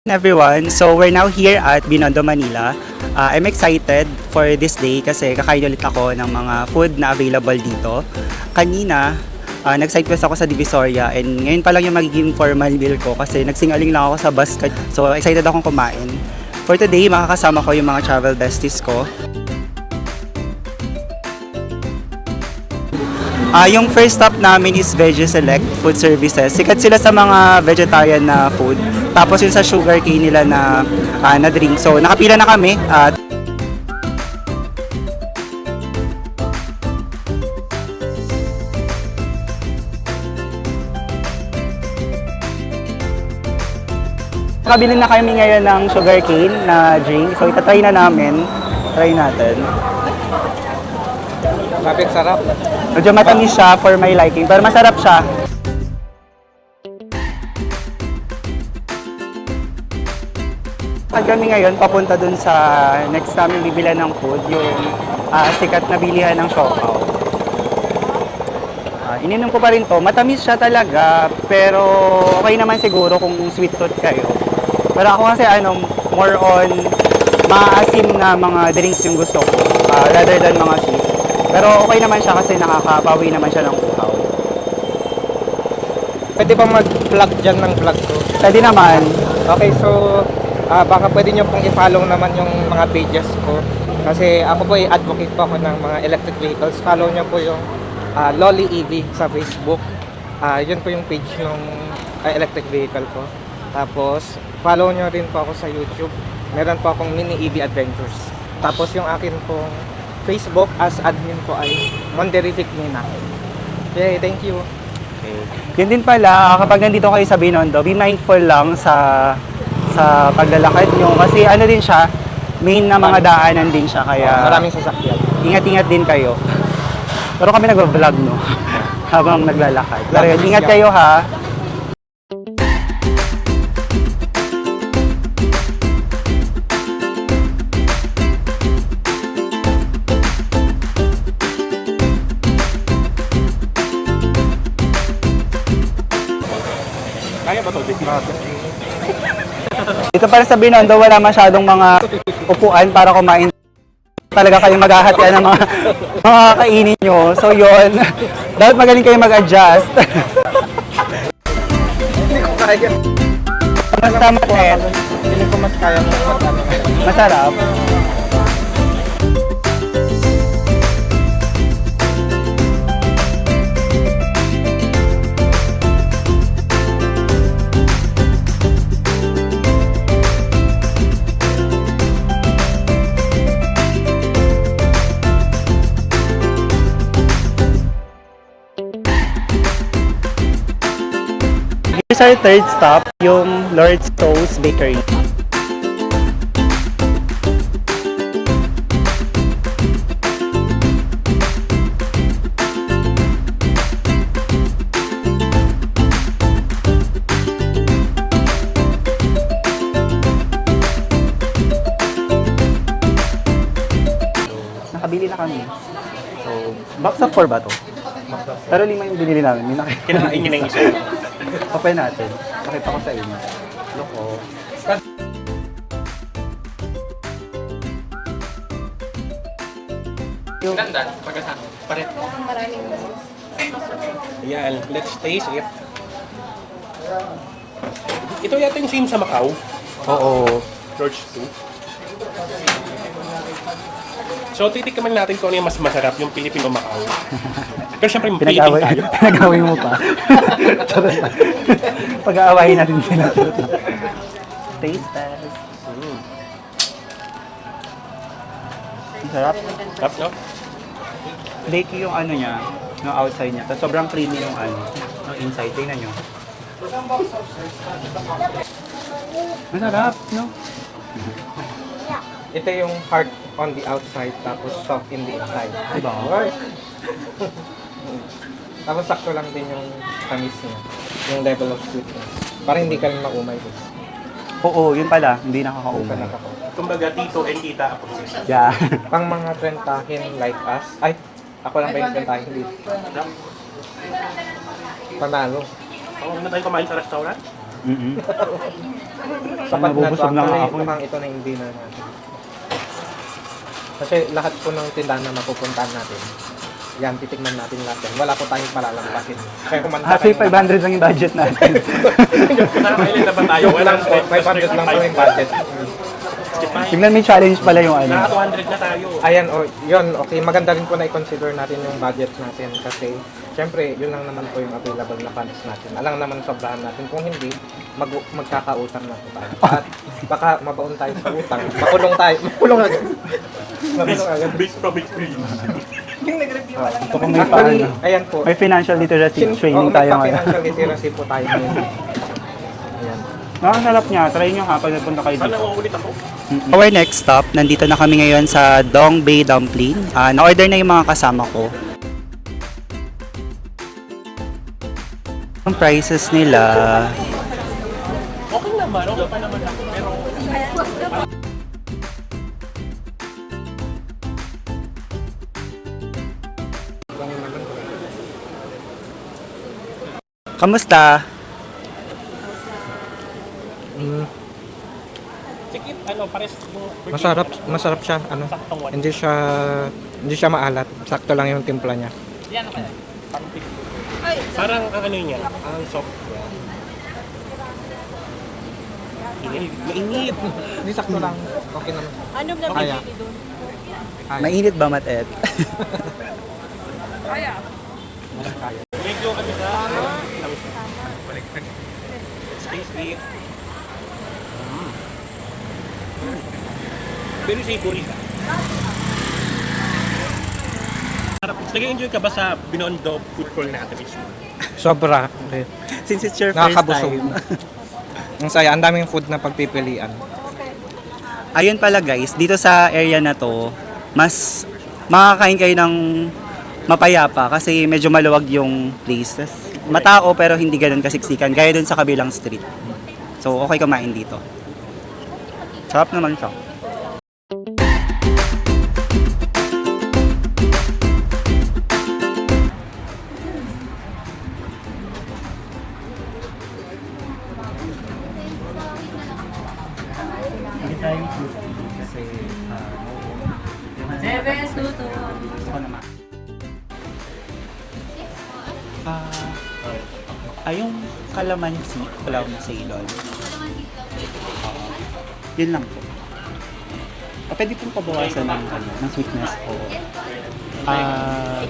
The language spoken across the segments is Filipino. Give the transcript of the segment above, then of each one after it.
Everyone, so we're now here at Binondo, Manila. I'm excited for this day kasi kakain ulit ako ng mga food na available dito. Kanina, nag-side quest ako sa Divisoria and ngayon pa lang yung magiging formal meal ko kasi nagsingaling lang ako sa bus. So excited akong kumain. For today, makakasama ko yung mga travel besties ko. Yung first stop namin is Veggie Select Food Services. Sikat sila sa mga vegetarian na food. Tapos yung sa sugarcane nila na drink. So nakapila na kami. Nakabili na kami ngayon ng sugarcane na drink. So itatry na namin. Try natin. Kapit sarap. Medyo matamis siya for my liking, pero masarap siya. Kami ngayon papunta dun sa next namin bibilan ng food, yung sikat na bilihan ng siopaw. Ininom ko pa rin to, matamis siya talaga, pero okay naman siguro kung sweet tooth kayo. Pero ako kasi more on maasim na mga drinks yung gusto ko, rather than mga sweet. Pero okay naman siya kasi nakakabawi naman siya ng uhaw. Pwede ba mag-vlog dyan ng vlog ko? Pwede naman. Okay, so baka pwede nyo pong i-follow naman yung mga pages ko. Kasi ako po ay advocate po ako ng mga electric vehicles. Follow nyo po yung Lolly EV sa Facebook. Yun po yung page ng electric vehicle ko. Tapos, follow nyo rin po ako sa YouTube. Meron po akong mini EV adventures. Tapos yung akin pong Facebook as admin po ay Monderific Nina. Okay, thank you. Okay. Yun din pala, kapag nandito kayo sa Binondo, be mindful lang sa paglalakad nyo. Kasi din siya, main na mga daanan din siya. Kaya Maraming sasakyan. ingat-ingat din kayo. Pero kami nag-vlog, no? Habang naglalakad. Pero yun, ingat kayo ha. Kaya ba ito? Dito pala sa Binondo, wala masyadong mga upuan para kumain. Talaga kayo maghahatian ng mga kainin nyo. So yun, dapat magaling kayo mag-adjust. Hindi ko kaya. Basta matet, Hindi ko mas kaya mo mag-ano. masarap. Here's our third stop, yung Lord's Toast Bakery. Nakabili na kami. So, box of 4 ba to? Pero 5 yung binili namin. May Kinain niyo na yung isa. Papay natin. Pakita ko sa inyo. Loko. Ganda. Pagkasama. Paret. Ayan. Let's taste it. Ito yata yung same sa Macau. Oo. George 2. So, titikiman natin kung ano yung mas masarap, yung Pilipino Macau. Pero syempre, yung Pilipino tayo. Pinag-away mo pa. Charot lang. Pag-aawayin natin sila. Taste test. Ang sarap. Sarap, no? Bakey yung niya, yung outside niya. Tapos sobrang creamy yung yung inside. Tingnan nyo. Masarap, no? Ito yung hard on the outside, tapos soft in the inside. Diba? Right. Tapos sakto lang din yung tamis niya. Yung level of sweetness. Para hindi ka rin maumay. Oo, yun pala. Hindi Hindi ka nakakaumay. nakakaumay. Kumbaga, tito and tita ako. Yeah. Pang mga trentahin like us, ay, ako lang ba yung trentahin dito? Panalo. Oo, na tayo kumain sa restaurant? Sapat na to. Nabubusog na nga Actually, ako. mukhang ito na yung dinner natin. Kasi lahat po ng tindahan na mapupuntahan natin, yan, titignan natin lahat yan. Wala po tayong palalampasin. Kaya kumanta Happy kayo- 500 lang yung budget natin. Nakakailan na ba tayo? Walang po, 500 lang po yung budget. Tingnan may challenge pala yung ano. Naka 200 na tayo. Ayan, yun, okay. Maganda rin po na i-consider natin yung budget natin kasi syempre, yun lang naman po yung available na funds natin. Alang naman sobrahan natin. Kung hindi, magkakautang na po tayo. At baka mabaon tayo sa utang. Makulong tayo. Makulong agad. Makulong agad. Based from experience. Ito kung may Actually, paano. ayan po. May financial literacy training tayo ngayon. Financial literacy po tayo ngayon. Ayan. Nakasarap niya. Try nyo ha pag nagpunta kayo Paano dito. uulit ako? Our next stop, nandito na kami ngayon sa Dong Bay Dumpling. Na-order na yung mga kasama ko. Ang prices nila, Okay naman. Okay pa naman ako. Pero kamusta? sige, pares yung... Masarap siya. Ano? Saktong one. Hindi siya maalat. Sakto lang yung timpla niya. Parang ang ano niya, ang soft. Init. Mainit. Hindi sakto lang. Okay naman. Ano ba Kaya. Mainit ba, Matet? Medyo ano siya. Stay sweet. Very savory siya. Nag-enjoy ka ba sa Binondo food call natin? Sobra. Okay. Since it's your first Nakakabusog. time. Ang saya. Ang daming food na pagpipilian. Ayun pala guys, dito sa area na to, mas makakain kayo ng mapayapa kasi medyo maluwag yung place. Tas matao pero hindi ganun kasiksikan, gaya dun sa kabilang street. So okay kumain dito. Sarap naman siya. Bebes, tuto. Yung calamansi, clam ceylon. Yun lang po. Pwede pong pabawasan ng, ng sweetness po.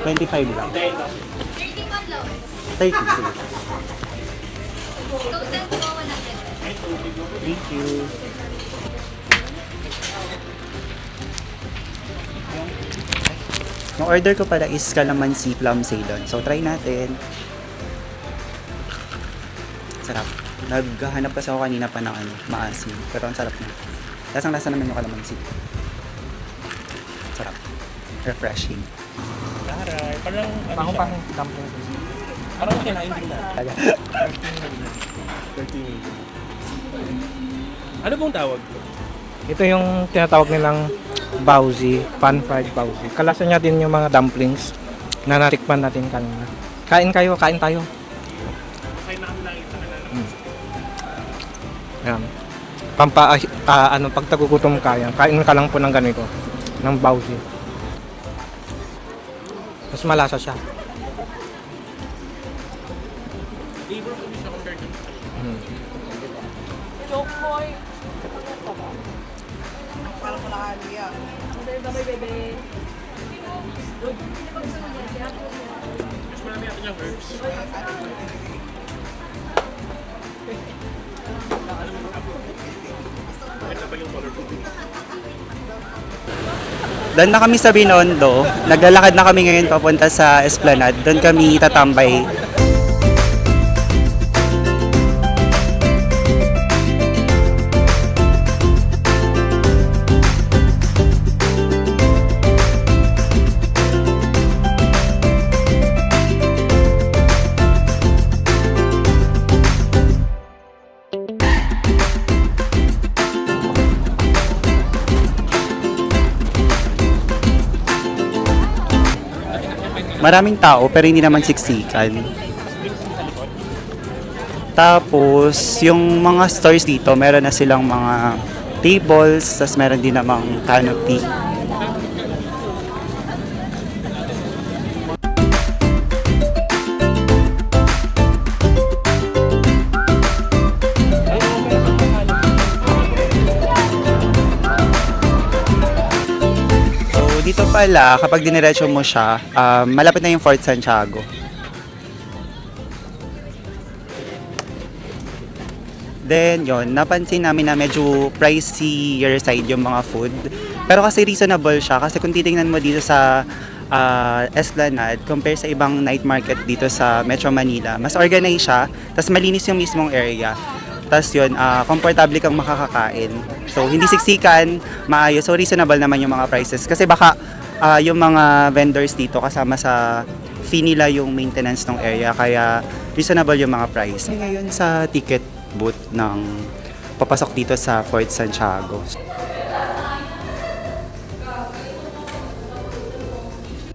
25 lang. 30, sige. Thank you. Yung order ko pala is calamansi plum ceylon. So try natin. Sarap. Naghahanap kasi ako kanina pa ng maasim. Pero ang sarap na. Lasang-lasa naman yung calamansi. Sarap. Refreshing. Taray, parang ano Pang siya? pang dumpling. Parang kinain din na. 13. Ano bang tawag? Ito yung tinatawag nilang bauzi, pan-fried bauzi. Kalasa niya din yung mga dumplings na natikman natin kanina. Kain kayo, kain tayo. Kain na kami lang sa kanila. Yan. Pag tagugutom ka, yan. Kain ka lang po ng ganito, ng bauzi. Mas malasa siya. Flavor ko siya compared to Chokoy. Para sa lakali ah. Bye bebe. mas marami natin yung herbs. Ito ba yung color ko? Doon na kami sa Binondo. Naglalakad na kami ngayon papunta sa Esplanade. Doon kami tatambay. Maraming tao pero hindi naman siksikan. Tapos, yung mga stores dito, meron na silang mga tables, tapos meron din namang canopy. So, dito pala, kapag diniretso mo siya, malapit na yung Fort Santiago. Then, yon napansin namin na medyo pricier side yung mga food. Pero kasi reasonable siya. Kasi kung titingnan mo dito sa Esplanade, compare sa ibang night market dito sa Metro Manila, mas organized siya. Tapos malinis yung mismong area. Tapos yun, komportable kang makakakain. So, hindi siksikan, maayos. So, reasonable naman yung mga prices. Kasi baka yung mga vendors dito kasama sa fee nila yung maintenance ng area. Kaya, reasonable yung mga price. Ngayon sa ticket booth ng papasok dito sa Fort Santiago.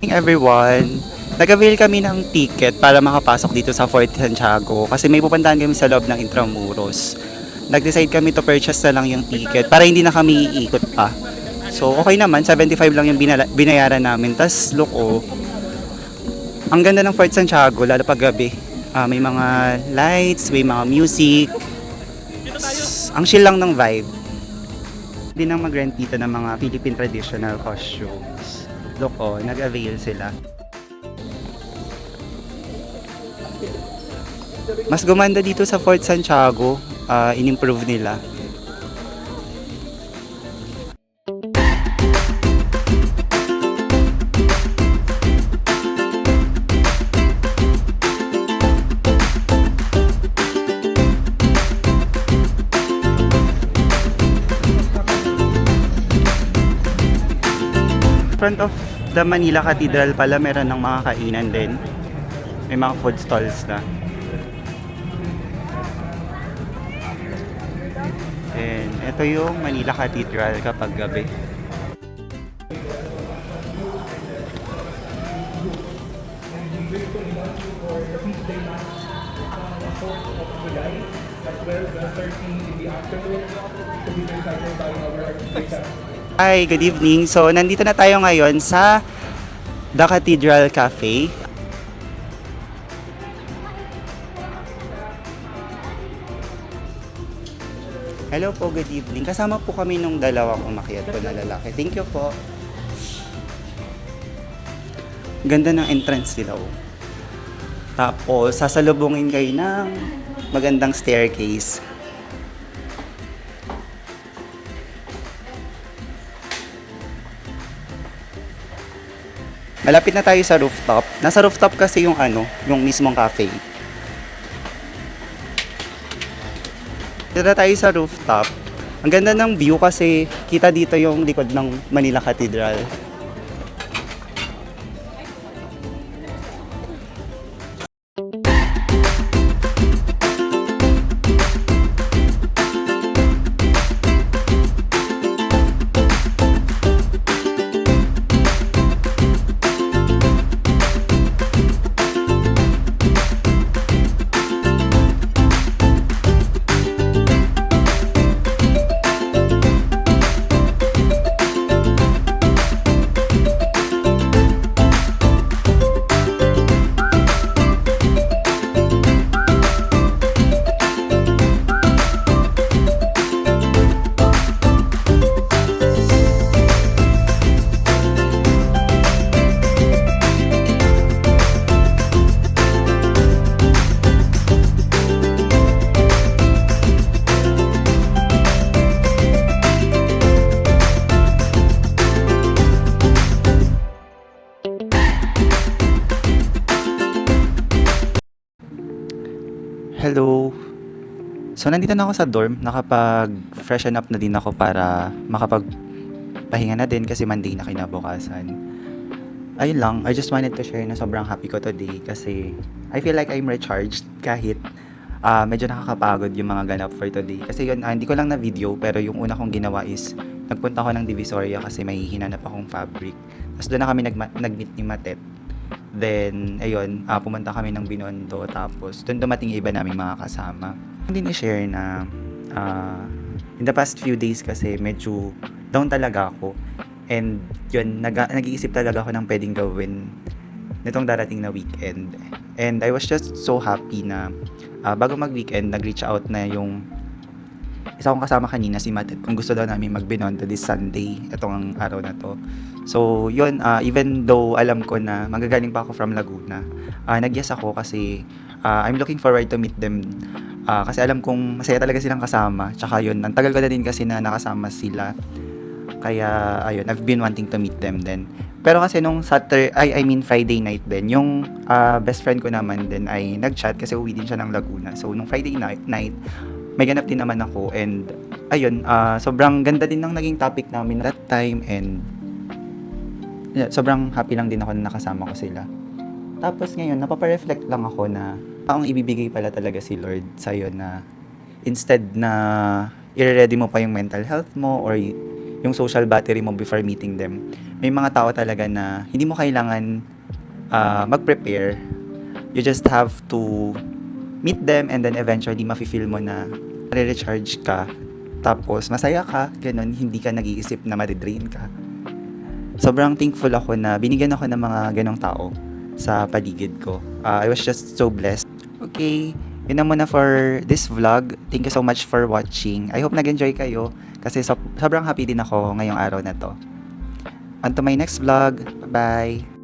Everyone, nag-avail kami ng ticket para makapasok dito sa Fort Santiago kasi may pupuntahan kami sa loob ng Intramuros. Nag-decide kami to purchase na lang yung ticket para hindi na kami iikot pa. So okay naman, 75 lang yung binayaran namin. Tas look ang ganda ng Fort Santiago lalo pag gabi. May mga lights, may mga music. Ang chill lang ng vibe. Hindi nang mag-rent dito ng mga Philippine traditional costumes. Look nag-avail sila. Mas gumanda dito sa Fort Santiago, in-improve nila. Front of the Manila Cathedral pala meron ng mga kainan din. May mga food stalls na. And ito yung Manila Cathedral kapag gabi. Hi, good evening. So, nandito na tayo ngayon sa The Cathedral Cafe. Hello po, good evening. Kasama po kami nung dalawang umakyat po na lalaki. Thank you po. Ganda ng entrance nila. Tapos, sasalubungin kayo ng magandang staircase. Malapit na tayo sa rooftop. Nasa rooftop kasi yung yung mismong cafe. Dito na tayo sa rooftop. Ang ganda ng view kasi kita dito yung likod ng Manila Cathedral. Hello. So, nandito na ako sa dorm. Nakapag-freshen up na din ako para makapagpahinga na din kasi Monday na kinabukasan. Ayun lang. I just wanted to share na sobrang happy ko today kasi I feel like I'm recharged kahit medyo nakakapagod yung mga ganap for today. Kasi yun, hindi ko lang na video pero yung una kong ginawa is nagpunta ako ng Divisoria kasi may hinanap akong fabric. Tapos doon na kami nag-meet ni Matet. Then, ayun, pumunta kami ng Binondo. Tapos, doon dumating yung iba naming mga kasama. Hindi ni-share na in the past few days kasi medyo down talaga ako. And yun, nag-iisip talaga ako ng pwedeng gawin nitong darating na weekend. And I was just so happy na bago mag-weekend, nag-reach out na yung isa kong kasama kanina, si Matt, kung gusto daw namin mag-Binondo this Sunday, itong araw na to. So, yun, even though alam ko na magagaling pa ako from Laguna, nag-yes ako kasi I'm looking forward to meet them. Kasi alam kong masaya talaga silang kasama. Tsaka yun, ang tagal ko na din kasi na nakasama sila. Kaya, ayun, I've been wanting to meet them then. Pero kasi nung Friday night din, yung best friend ko naman din ay nag-chat kasi uwi din siya ng Laguna. So, nung Friday night, may ganap din naman ako and ayun, sobrang ganda din ng naging topic namin that time and sobrang happy lang din ako na nakasama ko sila. Tapos ngayon, napapa-reflect lang ako na ang ibibigay pala talaga si Lord sa'yo na instead na i-ready mo pa yung mental health mo or yung social battery mo before meeting them, may mga tao talaga na hindi mo kailangan mag-prepare. You just have to meet them and then eventually mafe-feel mo na re-recharge ka. Tapos masaya ka, ganun, hindi ka nag-iisip na ma-drain ka. Sobrang thankful ako na binigyan ako ng mga ganong tao sa paligid ko. I was just so blessed. Okay, yun na muna for this vlog. Thank you so much for watching. I hope nag-enjoy kayo kasi sobrang happy din ako ngayong araw na to. On to my next vlog. Bye-bye!